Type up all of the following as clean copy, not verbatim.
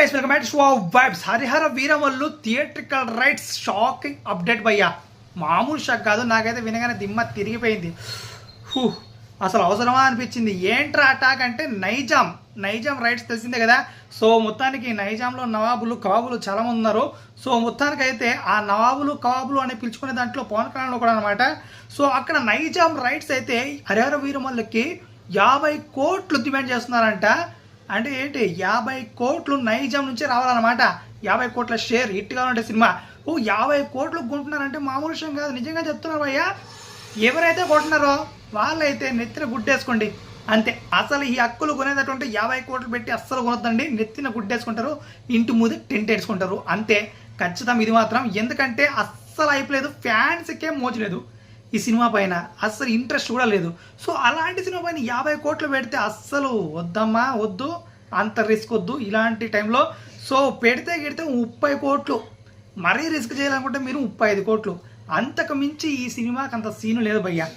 Guys welcome back to show vibes. Harihara Veeramallu theatrical rights shocking update భయ్యా. మామూలు shock కాదు, నాకైతే వినగానే దిమ్మ తిరిగిపోయింది. అసలు అవసరమా అనిపించింది. ఏంట్రా అటాక్ అంటే నైజాం రైట్స్ తెలిసిందే కదా. సో మొత్తానికి నైజాంలో నవాబులు కవాబులు చాలా మంది ఉన్నారు. సో మొత్తానికి అయితే ఆ నవాబులు కవాబులు అని పిలుచుకునే దాంట్లో పవన్ కళ్యాణ్ కూడా అనమాట. సో అక్కడ నైజాం రైట్స్ అయితే హరిహర వీరమల్లుకి 50 కోట్లు డిమాండ్ చేస్తున్నారంట. అంటే ఏంటి, 50 కోట్లు నైజాం నుంచి రావాలన్నమాట. 50 కోట్ల షేర్ హిట్గా ఉంటే సినిమా. 50 కోట్లు కొంటున్నారంటే మామూలు విషయం కాదు. నిజంగా చెప్తున్నారు భయ్యా. ఎవరైతే కొంటున్నారో వాళ్ళైతే నెత్తిన గుడ్డేసుకోండి అంతే. అసలు ఈ హక్కులు కొనేటటువంటి 50 కోట్లు పెట్టి అస్సలు కొనొద్దండి. నెత్తిన గుడ్డేసుకుంటారు, ఇంటి ముందు టెంట్ వేసుకుంటారు అంతే. ఖచ్చితం ఇది మాత్రం. ఎందుకంటే అస్సలు అయిపోలేదు, ఫ్యాన్స్కే మోచలేదు ఈ సినిమా పైన, అస్సలు ఇంట్రెస్ట్ కూడా లేదు. సో అలాంటి సినిమా పైన 50 కోట్లు పెడితే అస్సలు వద్దమ్మా, వద్దు, అంత రిస్క్ వద్దు ఇలాంటి టైంలో. సో పెడితే 30 కోట్లు, మరీ రిస్క్ చేయాలనుకుంటే మీరు 35 కోట్లు, అంతకు మించి ఈ సినిమాకి అంత సీను లేదు భయ్యా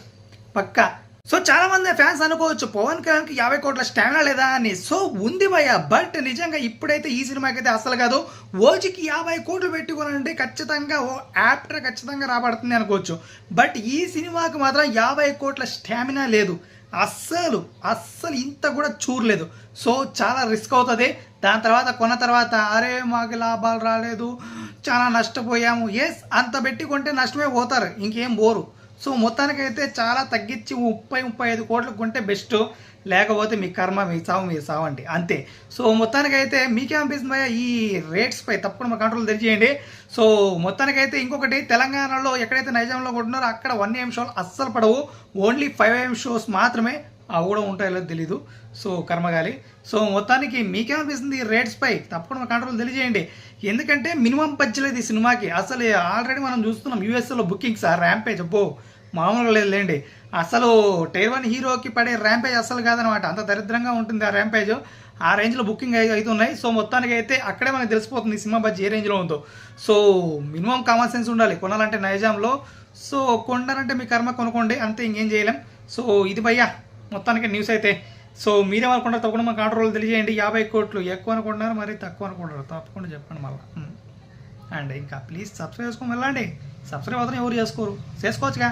పక్కా. సో చాలా మంది ఫ్యాన్స్ అనుకోవచ్చు పవన్ కళ్యాణ్కి 50 కోట్ల స్టామినా లేదా అని. సో ఉంది భయ్య, బట్ నిజంగా ఇప్పుడైతే ఈ సినిమాకి అయితే అసలు కాదు. ఓజీకి 50 కోట్లు పెట్టుకోనంటే ఖచ్చితంగా యాక్టర్ ఖచ్చితంగా రాబడుతుంది అనుకోవచ్చు. బట్ ఈ సినిమాకి మాత్రం 50 కోట్ల స్టామినా లేదు, అస్సలు ఇంత కూడా చూడలేదు. సో చాలా రిస్క్ అవుతుంది. దాని తర్వాత కొన్న తర్వాత అరే మాకు లాభాలు రాలేదు, చాలా నష్టపోయాము. ఎస్, అంత పెట్టి కొంటే నష్టమే పోతారు, ఇంకేం పోరు. సో మొత్తానికైతే చాలా తగ్గించి 30-35 కోట్లకు కొంటే బెస్ట్. లేకపోతే మీ కర్మ, మీ సావండి అంతే. సో మొత్తానికైతే మీకేమనిపిస్తుంది భయ్యా ఈ రేట్స్ పై? తప్పకుండా మా కంట్రోల్ తెలియజేయండి. సో మొత్తానికైతే ఇంకొకటి, తెలంగాణలో ఎక్కడైతే నైజాంలో కొంటున్నారో అక్కడ 1 AM షోలు అస్సలు పడవు, ఓన్లీ 5 AM షోస్ మాత్రమే. అవి కూడా ఉంటాయో తెలీదు. సో కర్మగాలి. సో మొత్తానికి మీకేమనిపిస్తుంది ఈ రేట్స్ పై? తప్పకుండా మా కంట్రోల్ తెలియజేయండి. ఎందుకంటే మినిమం బడ్జెట్ ఈ సినిమాకి. అసలు ఆల్రెడీ మనం చూస్తున్నాం యూఎస్ఏలో బుకింగ్స్, ఆ ర్యాంపేజ్ అబ్బో మామూలుగా లేదులేండి. అసలు టైర్ 1 హీరోకి పడే ర్యాంపేజ్ అసలు కాదనమాట, అంత దరిద్రంగా ఉంటుంది ఆ ర్యాంపేజ్. ఆ రేంజ్లో బుకింగ్ అవుతున్నాయి. సో మొత్తానికి అయితే అక్కడే మనకు తెలిసిపోతుంది ఈ సినిమా బడ్జెట్ ఏ రేంజ్లో ఉందో. సో మినిమం కామన్ సెన్స్ ఉండాలి కొనాలంటే నైజాంలో. సో కొనాలంటే మీ కర్మ, కొనుక్కోండి అంతే, ఇంకేం చేయలేం. సో ఇది భయ్యా మొత్తానికి న్యూస్ అయితే. సో మీరేమనుకుంటారు? తప్పకుండా మా కంట్రోల్ తెలియజేయండి. 50 కోట్లు ఎక్కువ అనుకుంటున్నారు, మరి తక్కువ అనుకుంటారు? తప్పకుండా చెప్పండి మళ్ళీ. అండ్ ఇంకా ప్లీజ్ సబ్స్క్రైబ్ చేసుకొని వెళ్ళండి. సబ్స్క్రైబ్ అవుతాం ఎవరు చేసుకోరు, చేసుకోవచ్చుగా.